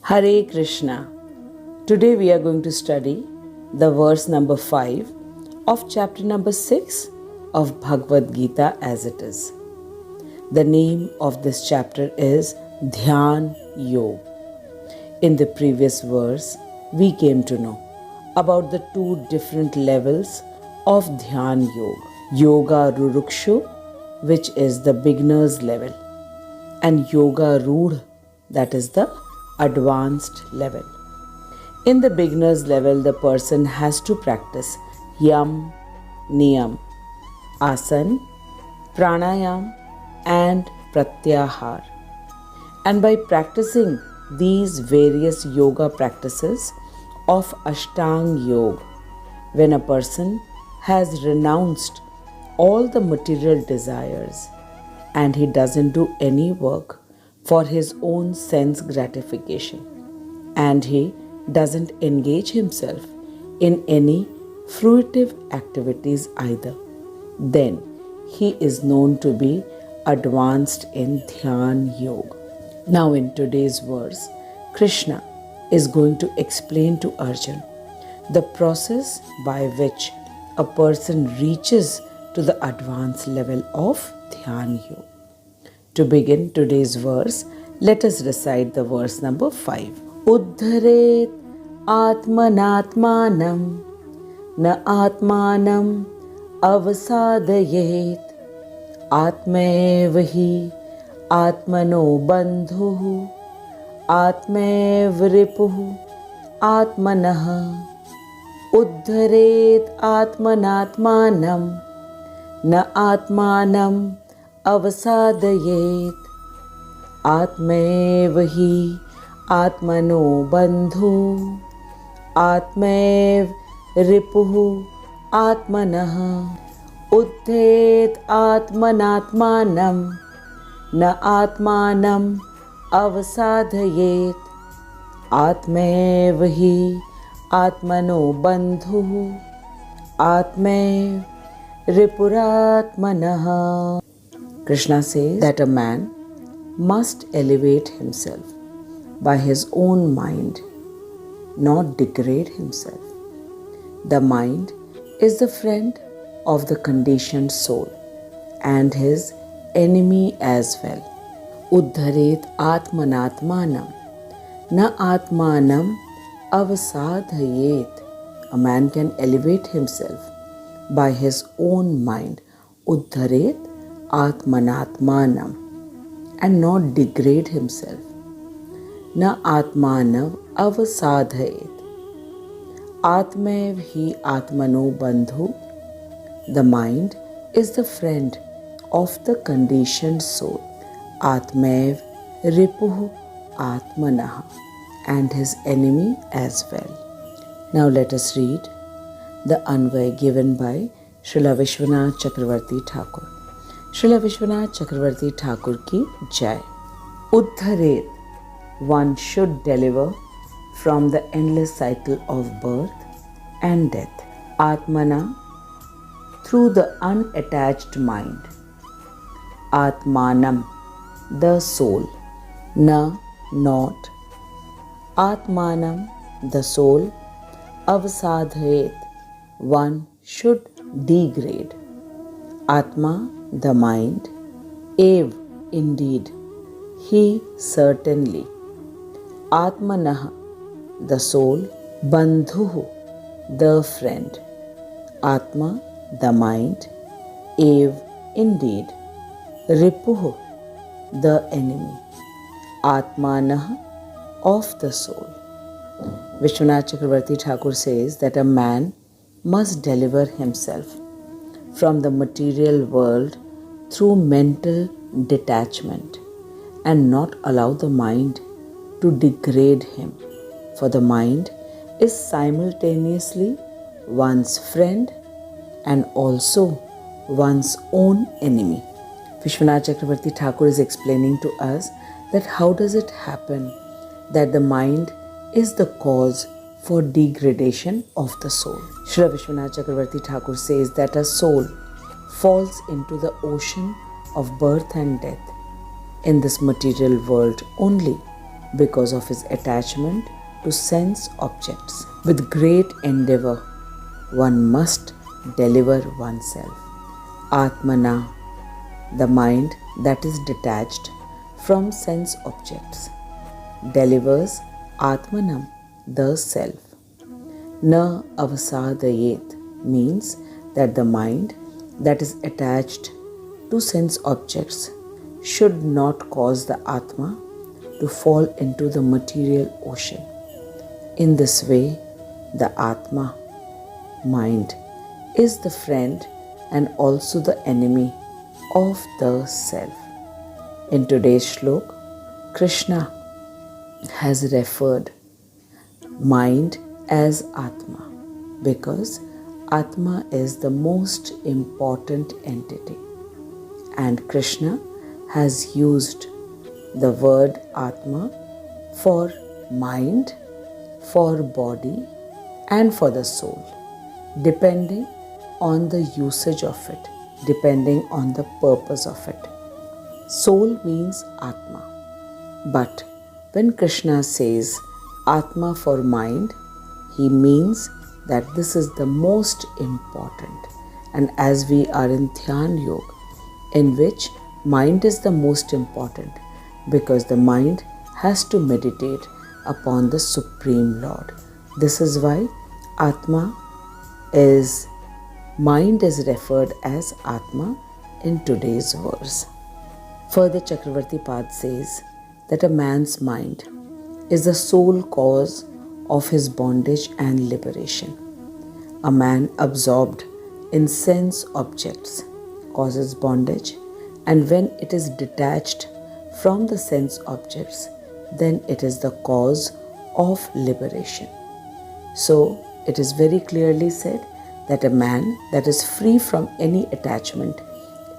Hare Krishna. Today we are going to study the verse number 5 of chapter number 6 of Bhagwat Gita as it is. The name of this chapter is Dhyan Yoga. In the previous verse, we came to know about the two different levels of Dhyan Yoga. Yoga Rurukshu, which is the beginner's level, and Yoga Rudh, that is the advanced level. In the beginner's level, the person has to practice Yam, Niyam, Asan, Pranayam and Pratyahar. And by practicing these various yoga practices of Ashtang Yoga, when a person has renounced all the material desires and he doesn't do any work for his own sense gratification, and he doesn't engage himself in any fruitive activities either, then he is known to be advanced in Dhyan Yoga. Now in today's verse, Krishna is going to explain to Arjuna the process by which a person reaches to the advanced level of Dhyan Yoga. To begin today's verse, let us recite the verse number 5. Uddharet atmanatmanam na atmanam avasadayet atmevahi atmano bandhuhu atmev ripuhu atmanah. Uddharet atmanatmanam na atmanam avasadayet atmevahi atmano bandhu atmev ripuhu atmanah. Uddhet atmanatmanam na atmanam avasadayet atmevahi atmano bandhu atmev ripuratmanah. Krishna says that a man must elevate himself by his own mind, not degrade himself. The mind is the friend of the conditioned soul and his enemy as well. Uddharet atmanatmanam na atmanam avasadhayet. A man can elevate himself by his own mind. Uddharet atmanatmanam, and not degrade himself. Na atmanav avasadhayet. Atmev hi atmano bandhu. The mind is the friend of the conditioned soul. Atmev ripuhu atmanah, and his enemy as well. Now let us read the Anvay given by Srila Vishwanath Chakravarti Thakur. Srila Vishwanath Chakravarti Thakur ki jai. Uddharet, one should deliver from the endless cycle of birth and death. Atmana, through the unattached mind. Atmanam, the soul. Na, not. Atmanam, the soul. Avasadhayet, one should degrade. Atma, the mind. Ev, indeed. He, certainly. Atmanah, the soul. Bandhuhu, the friend. Atma, the mind. Ev, indeed. Ripuhu, the enemy. Atmanah, of the soul. Vishwanath Chakravarti Thakur says that a man must deliver himself from the material world through mental detachment and not allow the mind to degrade him, for the mind is simultaneously one's friend and also one's own enemy. Vishwanath Chakravarti Thakur is explaining to us that how does it happen that the mind is the cause for degradation of the soul. Srila Vishwanath Chakravarti Thakur says that a soul falls into the ocean of birth and death in this material world only because of his attachment to sense objects. With great endeavor, one must deliver oneself. Atmana, the mind that is detached from sense objects, delivers Atmanam, the self. Na avasadayet means that the mind that is attached to sense objects should not cause the Atma to fall into the material ocean. In this way, the Atma, mind, is the friend and also the enemy of the self. In today's shlok, Krishna has referred mind as Atma because Atma is the most important entity, and Krishna has used the word Atma for mind, for body and for the soul, depending on the usage of it, depending on the purpose of it. Soul means Atma, but when Krishna says Atma for mind, he means that this is the most important. And as we are in Dhyan Yoga, in which mind is the most important, because the mind has to meditate upon the Supreme Lord. This is why mind is referred as Atma in today's verse. Further, Chakravarti Pad says that a man's mind is the sole cause of his bondage and liberation. A man absorbed in sense objects causes bondage, and when it is detached from the sense objects, then it is the cause of liberation. So, it is very clearly said that a man that is free from any attachment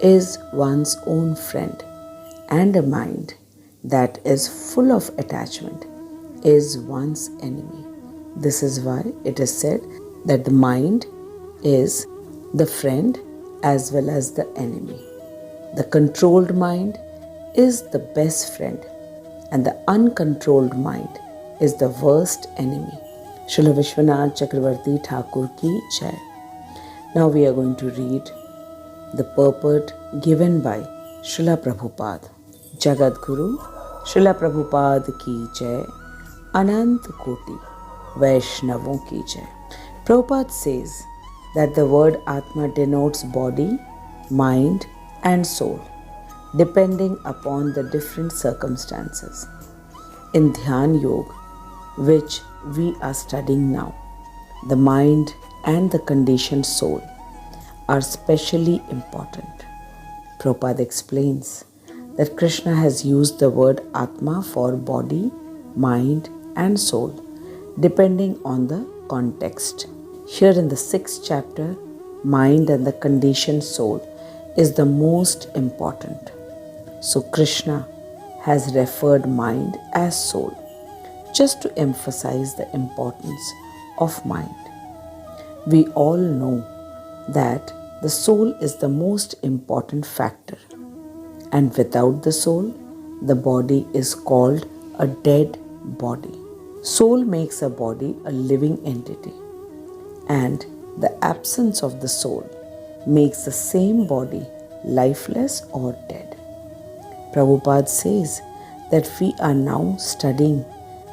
is one's own friend, and a mind that is full of attachment is one's enemy. This is why it is said that the mind is the friend as well as the enemy. The controlled mind is the best friend, and the uncontrolled mind is the worst enemy. Srila Vishwanath Chakravarti Thakur ki Jai. Now we are going to read the purport given by Srila Prabhupada. Jagat Guru Srila Prabhupada ki Jai. Anant Koti Vaishnavon ki Jai. Prabhupada says that the word Atma denotes body, mind and soul, depending upon the different circumstances. In Dhyan Yoga, which we are studying now, the mind and the conditioned soul are specially important. Prabhupada explains that Krishna has used the word Atma for body, mind and soul, depending on the context. Here in the 6th chapter, mind and the conditioned soul is the most important. So Krishna has referred mind as soul, just to emphasize the importance of mind. We all know that the soul is the most important factor, and without the soul, the body is called a dead body. Soul makes a body a living entity, and the absence of the soul makes the same body lifeless or dead. Prabhupada says that we are now studying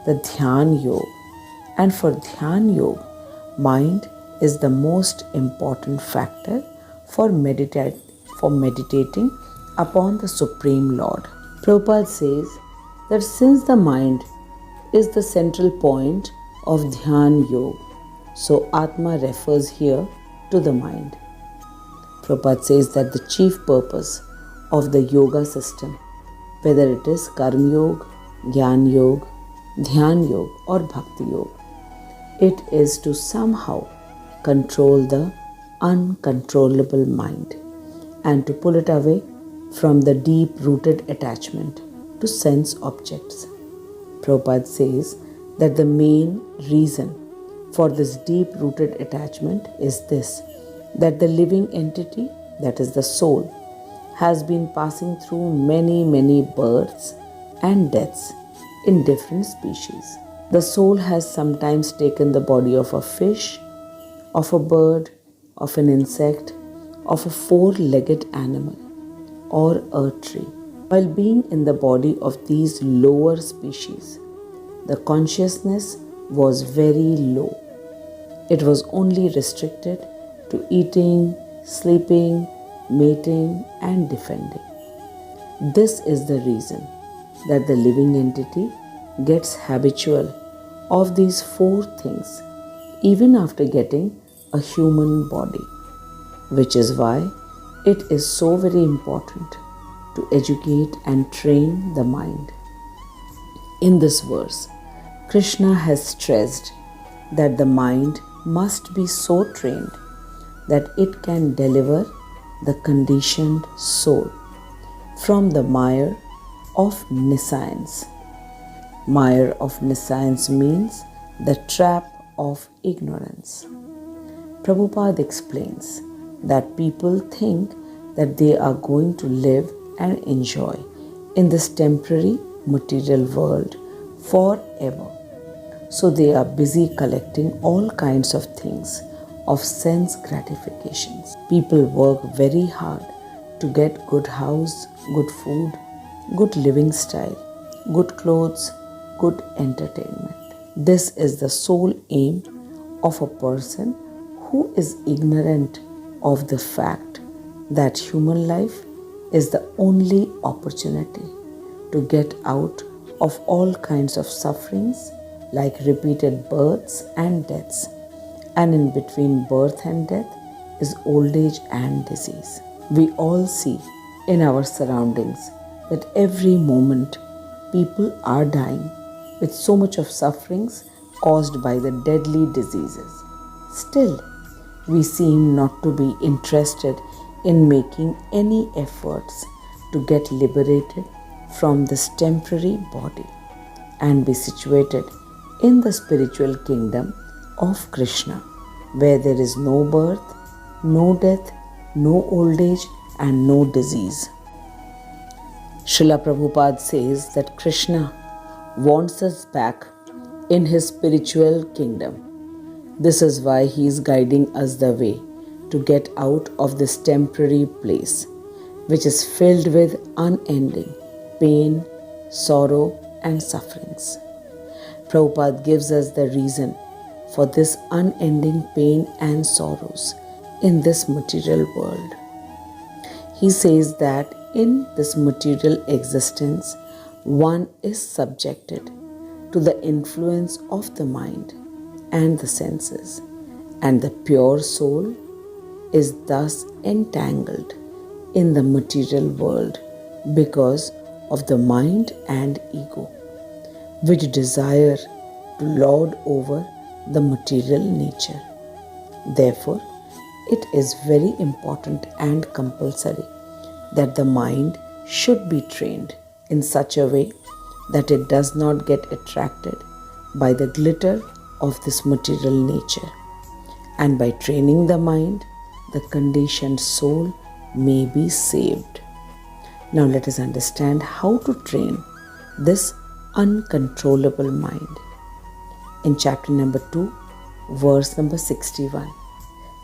the Dhyan Yoga, and for Dhyan Yoga, mind is the most important factor for meditating upon the Supreme Lord. Prabhupada says that since the mind is the central point of Dhyan Yoga, so Atma refers here to the mind. Prabhupada says that the chief purpose of the yoga system, whether it is Karma Yoga, Jnana Yoga, Dhyan Yoga or Bhakti Yoga, it is to somehow control the uncontrollable mind and to pull it away from the deep-rooted attachment to sense objects. Prabhupada says that the main reason for this deep-rooted attachment is this, that the living entity, that is the soul, has been passing through many births and deaths in different species. The soul has sometimes taken the body of a fish, of a bird, of an insect, of a four-legged animal, or a tree. While being in the body of these lower species, the consciousness was very low. It was only restricted to eating, sleeping, mating, and defending. This is the reason that the living entity gets habitual of these four things even after getting a human body, which is why it is so very important to educate and train the mind. In this verse, Krishna has stressed that the mind must be so trained that it can deliver the conditioned soul from the mire of nescience. Mire of nescience means the trap of ignorance. Prabhupada explains that people think that they are going to live and enjoy in this temporary material world forever. So they are busy collecting all kinds of things of sense gratifications. People work very hard to get good house, good food, good living style, good clothes, good entertainment. This is the sole aim of a person who is ignorant of the fact that human life is the only opportunity to get out of all kinds of sufferings like repeated births and deaths, and in between birth and death is old age and disease. We all see in our surroundings that every moment people are dying with so much of sufferings caused by the deadly diseases. Still, we seem not to be interested in making any efforts to get liberated from this temporary body and be situated in the spiritual kingdom of Krishna, where there is no birth, no death, no old age, and no disease. Srila Prabhupada says that Krishna wants us back in his spiritual kingdom. This is why he is guiding us the way to get out of this temporary place, which is filled with unending pain, sorrow, and sufferings. Prabhupada gives us the reason for this unending pain and sorrows in this material world. He says that in this material existence, one is subjected to the influence of the mind and the senses, and the pure soul is thus entangled in the material world because of the mind and ego, which desire to lord over the material nature. Therefore, it is very important and compulsory that the mind should be trained in such a way that it does not get attracted by the glitter of this material nature. And by training the mind, the conditioned soul may be saved. Now let us understand how to train this uncontrollable mind. In chapter number 2, verse number 61,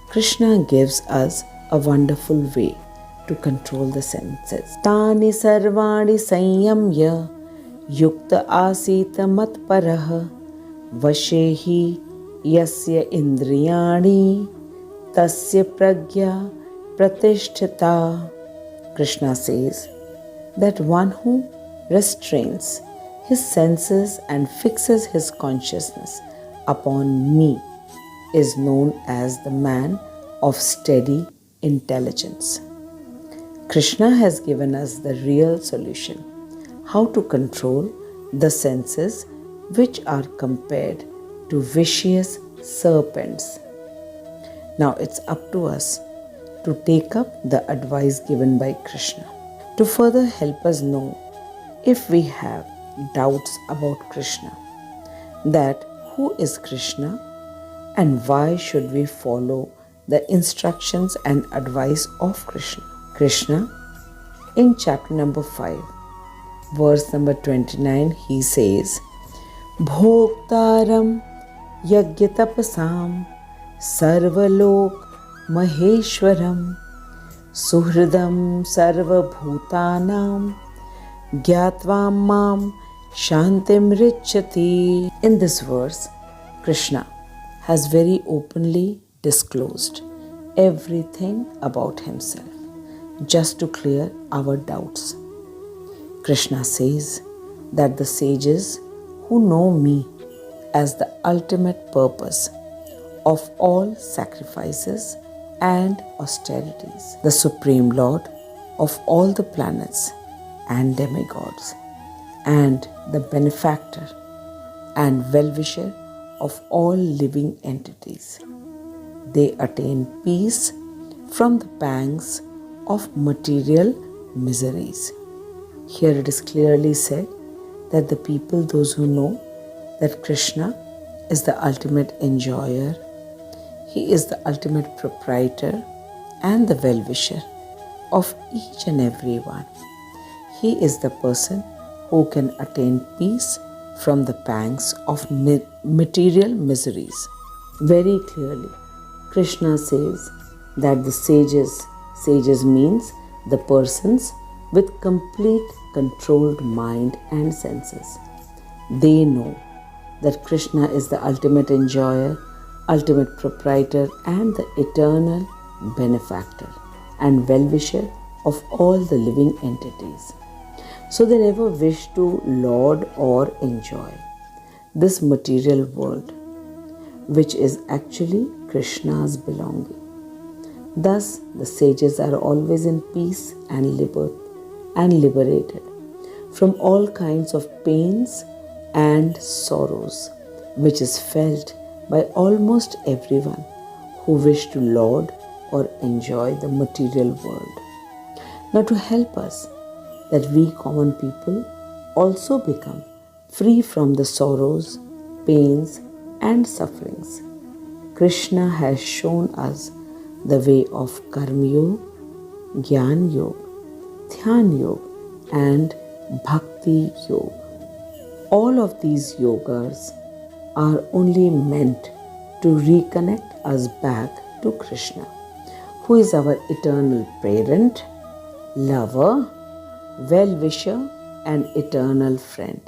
Krishna gives us a wonderful way to control the senses. Tani sarvani sanyamya yukta asita matparah vashehi yasya indriyani tasya pragya pratishtita. Krishna says that one who restrains his senses and fixes his consciousness upon me is known as the man of steady intelligence. Krishna has given us the real solution, how to control the senses which are compared to vicious serpents. Now it's up to us to take up the advice given by Krishna. To further help us know if we have doubts about Krishna, that who is Krishna and why should we follow the instructions and advice of Krishna. Krishna in chapter number 5 verse number 29, he says, Bhoktaram yagyatapasam sarvalok maheshwaram suhridam sarvabhutanam gyatvam mam shantim richati. In this verse, Krishna has very openly disclosed everything about himself just to clear our doubts. Krishna says that the sages who know me as the ultimate purpose of all sacrifices and austerities, the Supreme Lord of all the planets and demigods, and the benefactor and well-wisher of all living entities, they attain peace from the pangs of material miseries. Here it is clearly said that the people, those who know that Krishna is the ultimate enjoyer, he is the ultimate proprietor and the well-wisher of each and every one. He is the person who can attain peace from the pangs of material miseries. Very clearly, Krishna says that the sages means the persons with complete controlled mind and senses. They know that Krishna is the ultimate enjoyer, ultimate proprietor and the eternal benefactor and well-wisher of all the living entities. So they never wish to laud or enjoy this material world, which is actually Krishna's belonging. Thus, the sages are always in peace and liberated from all kinds of pains and sorrows, which is felt by almost everyone who wish to laud or enjoy the material world. Now, to help us that we common people also become free from the sorrows, pains and sufferings, Krishna has shown us the way of Karma Yoga, Jnana Yoga, Dhyan Yoga and Bhakti Yoga. All of these yogas are only meant to reconnect us back to Krishna, who is our eternal parent, lover, well-wisher and eternal friend.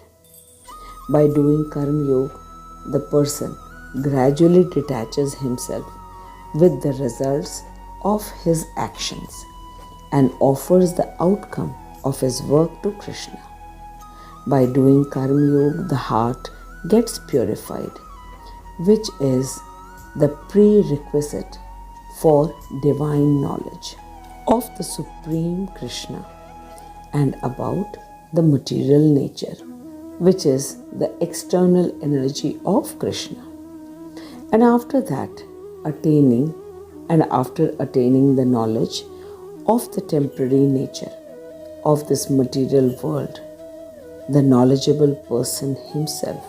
By doing Karma Yoga, the person gradually detaches himself with the results of his actions and offers the outcome of his work to Krishna. By doing Karma Yoga, the heart gets purified, which is the prerequisite for divine knowledge of the Supreme Krishna and about the material nature, which is the external energy of Krishna. And after attaining the knowledge of the temporary nature of this material world, the knowledgeable person himself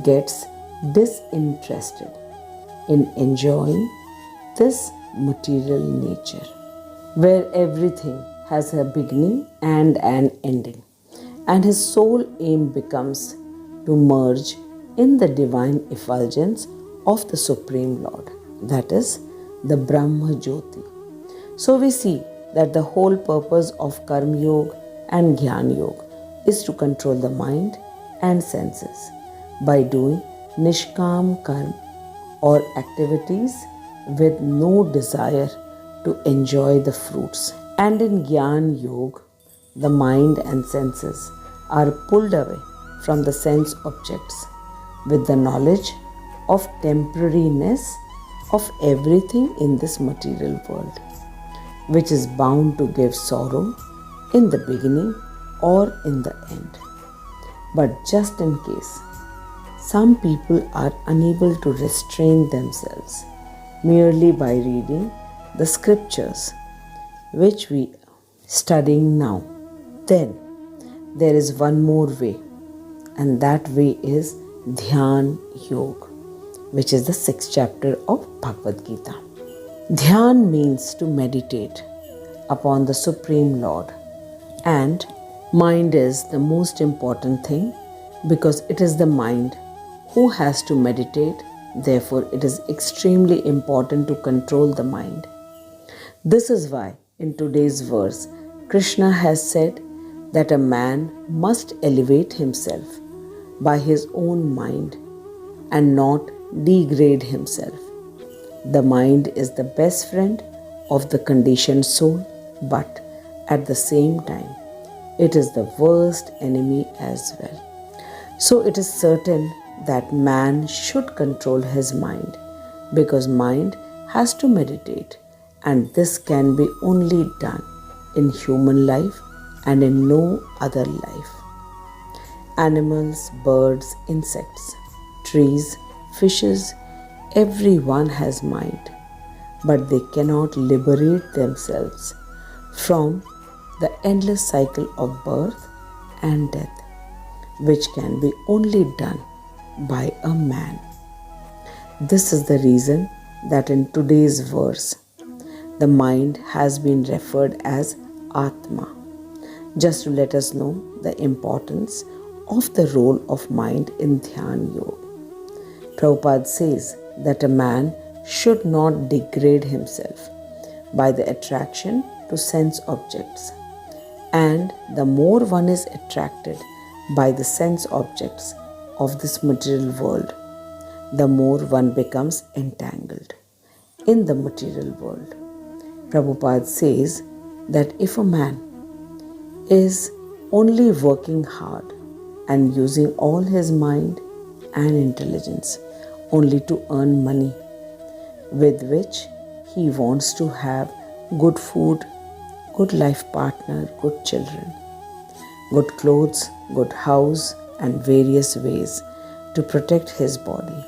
gets disinterested in enjoying this material nature, where everything has a beginning and an ending, and his sole aim becomes to merge in the divine effulgence of the Supreme Lord, that is, the Brahma Jyoti. So we see that the whole purpose of Karma Yoga and Jnana Yoga is to control the mind and senses by doing Nishkam Karma or activities with no desire to enjoy the fruits. And in Jnana Yoga, the mind and senses are pulled away from the sense objects with the knowledge of temporariness of everything in this material world, which is bound to give sorrow in the beginning or in the end. But just in case some people are unable to restrain themselves merely by reading the scriptures which we are studying now, then there is one more way, and that way is Dhyan Yoga, which is the 6th chapter of Bhagwat Gita. Dhyan means to meditate upon the Supreme Lord and Mind is the most important thing because it is the mind who has to meditate. Therefore, it is extremely important to control the mind. This is why in today's verse, Krishna has said that a man must elevate himself by his own mind and not degrade himself. The mind is the best friend of the conditioned soul, but at the same time, it is the worst enemy as well. So it is certain that man should control his mind because mind has to meditate, and this can be only done in human life and in no other life. Animals, birds, insects, trees, fishes, everyone has mind, but they cannot liberate themselves from the endless cycle of birth and death, which can be only done by a man. This is the reason that in today's verse, the mind has been referred as Atma, just to let us know the importance of the role of mind in Dhyan Yoga. Prabhupada says that a man should not degrade himself by the attraction to sense objects. And the more one is attracted by the sense objects of this material world, the more one becomes entangled in the material world. Prabhupada says that if a man is only working hard and using all his mind and intelligence only to earn money, with which he wants to have good food, good life partner, good children, good clothes, good house, and various ways to protect his body,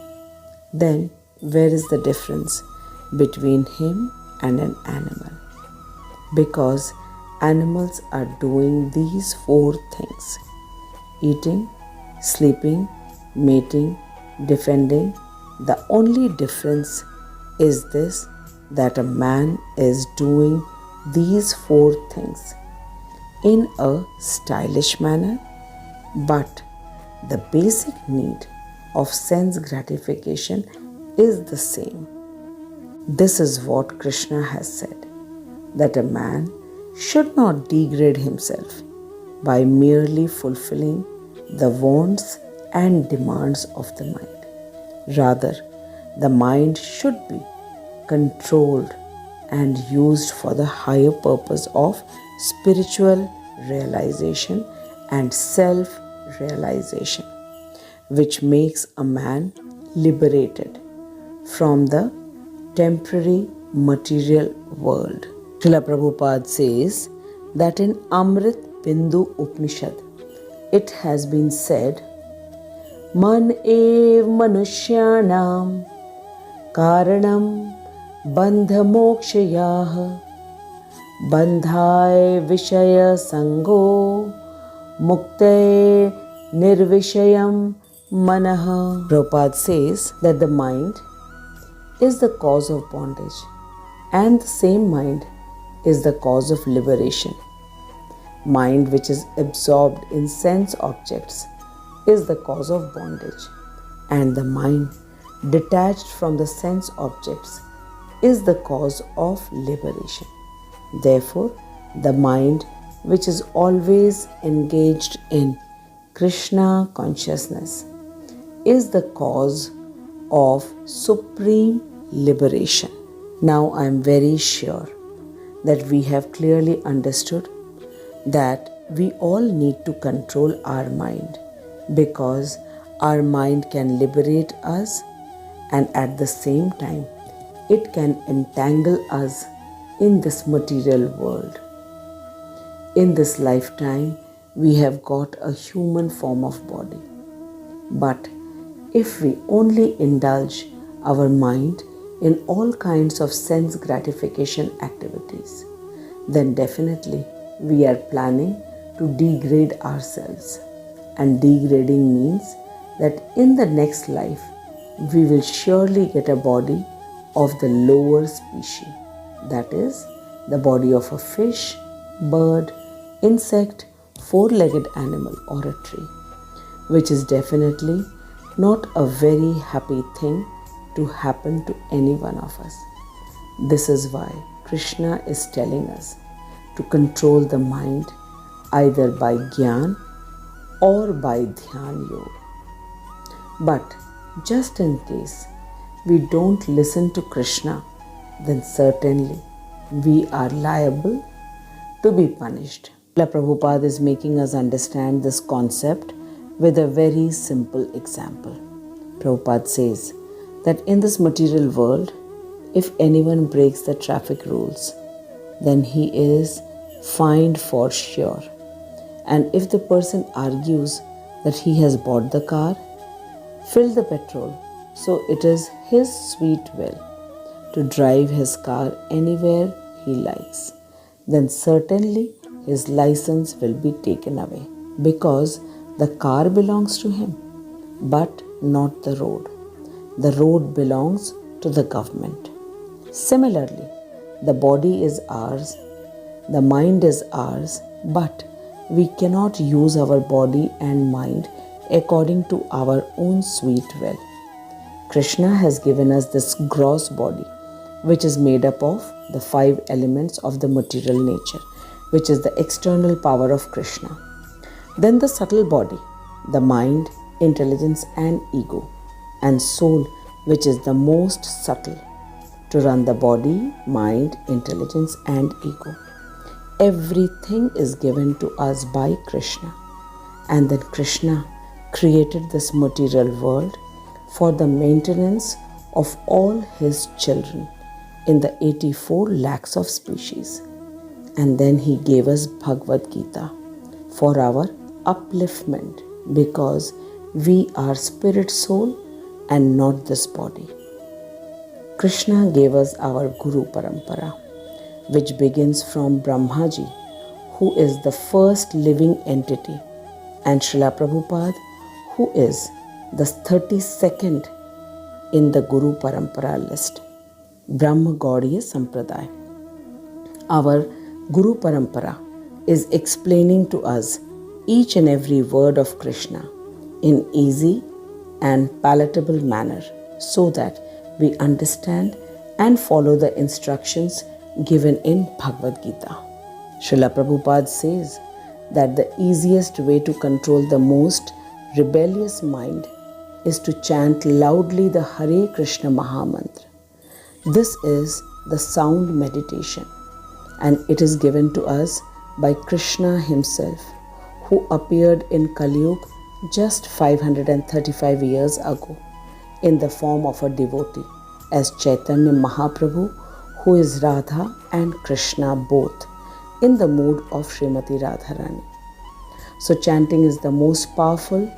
then where is the difference between him and an animal? Because animals are doing these four things: eating, sleeping, mating, defending. The only difference is this, that a man is doing these four things in a stylish manner, but the basic need of sense gratification is the same. This is what Krishna has said, that a man should not degrade himself by merely fulfilling the wants and demands of the mind. Rather, the mind should be controlled and used for the higher purpose of spiritual realization and self-realization, which makes a man liberated from the temporary material world. Srila Prabhupada says that in Amrit Bindu Upanishad, it has been said, Man ev manushyanam karanam bandha mokshayah bandhai vishaya sango mukte nirvishayam manaha. Prabhupada says that the mind is the cause of bondage and the same mind is the cause of liberation. Mind which is absorbed in sense objects is the cause of bondage, and the mind detached from the sense objects is the cause of liberation. Therefore, the mind which is always engaged in Krishna consciousness is the cause of supreme liberation. Now I am very sure that we have clearly understood that we all need to control our mind, because our mind can liberate us and at the same time it can entangle us in this material world. In this lifetime, we have got a human form of body. But if we only indulge our mind in all kinds of sense gratification activities, then definitely we are planning to degrade ourselves. And degrading means that in the next life, we will surely get a body of the lower species, that is, the body of a fish, bird, insect, four-legged animal or a tree, which is definitely not a very happy thing to happen to any one of us. This is why Krishna is telling us to control the mind either by Gyan or by Dhyan Yoga. But just in case we don't listen to Krishna, then certainly we are liable to be punished. Srila Prabhupada is making us understand this concept with a very simple example. Prabhupada says that in this material world, if anyone breaks the traffic rules, then he is fined for sure. And if the person argues that he has bought the car, filled the petrol, so it is his sweet will to drive his car anywhere he likes, then certainly his license will be taken away because the car belongs to him, but not the road. The road belongs to the government. Similarly, the body is ours, the mind is ours, but we cannot use our body and mind according to our own sweet will. Krishna has given us this gross body, which is made up of the 5 elements of the material nature, which is the external power of Krishna. Then the subtle body, the mind, intelligence and ego, and soul, which is the most subtle, to run the body, mind, intelligence and ego. Everything is given to us by Krishna. And then Krishna created this material world for the maintenance of all his children in the 84 lakhs of species. And then he gave us Bhagwat Gita for our upliftment because we are spirit soul and not this body. Krishna gave us our Guru Parampara, which begins from Brahmaji, who is the first living entity, and Srila Prabhupada, who is the 32nd in the Guru Parampara list, Brahma Gaudiya Sampradaya. Our Guru Parampara is explaining to us each and every word of Krishna in easy and palatable manner so that we understand and follow the instructions given in Bhagavad Gita. Srila Prabhupada says that the easiest way to control the most rebellious mind is to chant loudly the Hare Krishna Mahamantra. This is the sound meditation, and it is given to us by Krishna himself, who appeared in Kali Yuga just 535 years ago in the form of a devotee as Chaitanya Mahaprabhu, who is Radha and Krishna both in the mood of Srimati Radharani. So chanting is the most powerful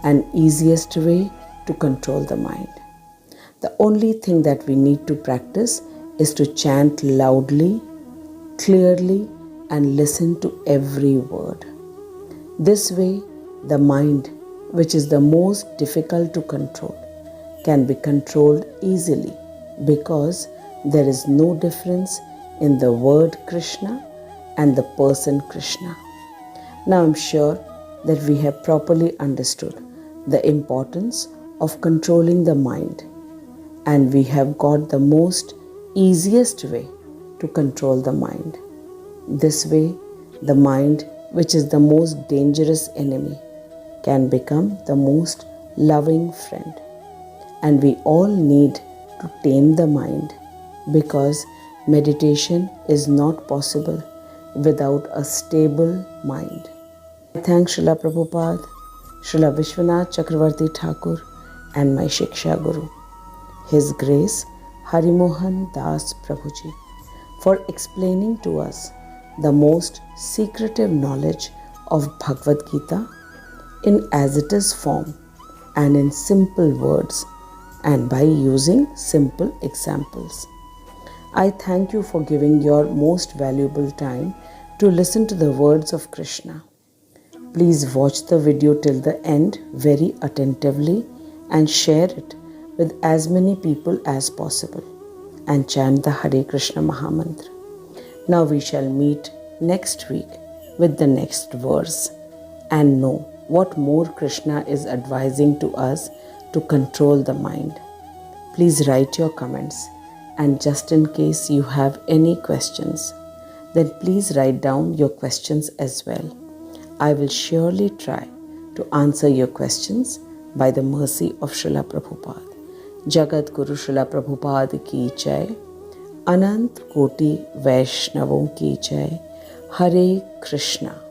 and easiest way to control the mind. The only thing that we need to practice is to chant loudly, clearly, and listen to every word. This way, the mind, which is the most difficult to control, can be controlled easily because there is no difference in the word Krishna and the person Krishna. Now I'm sure that we have properly understood the importance of controlling the mind, and we have got the most easiest way to control the mind. This way, the mind, which is the most dangerous enemy, can become the most loving friend. And we all need to tame the mind because meditation is not possible without a stable mind. I thank Srila Prabhupada, Srila Vishwanath Chakravarti Thakur and my Shiksha Guru, His Grace Harimohan Das Prabhuji, for explaining to us the most secretive knowledge of Bhagavad Gita in as it is form and in simple words and by using simple examples. I thank you for giving your most valuable time to listen to the words of Krishna. Please watch the video till the end very attentively and share it with as many people as possible and chant the Hare Krishna Mahamantra. Now we shall meet next week with the next verse and know what more Krishna is advising to us to control the mind. Please write your comments, and just in case you have any questions, then please write down your questions as well. I will surely try to answer your questions by the mercy of Srila Prabhupada. Jagat Guru Srila Prabhupada ki jai. Anant Koti Vaishnavon ki jai. Hare Krishna.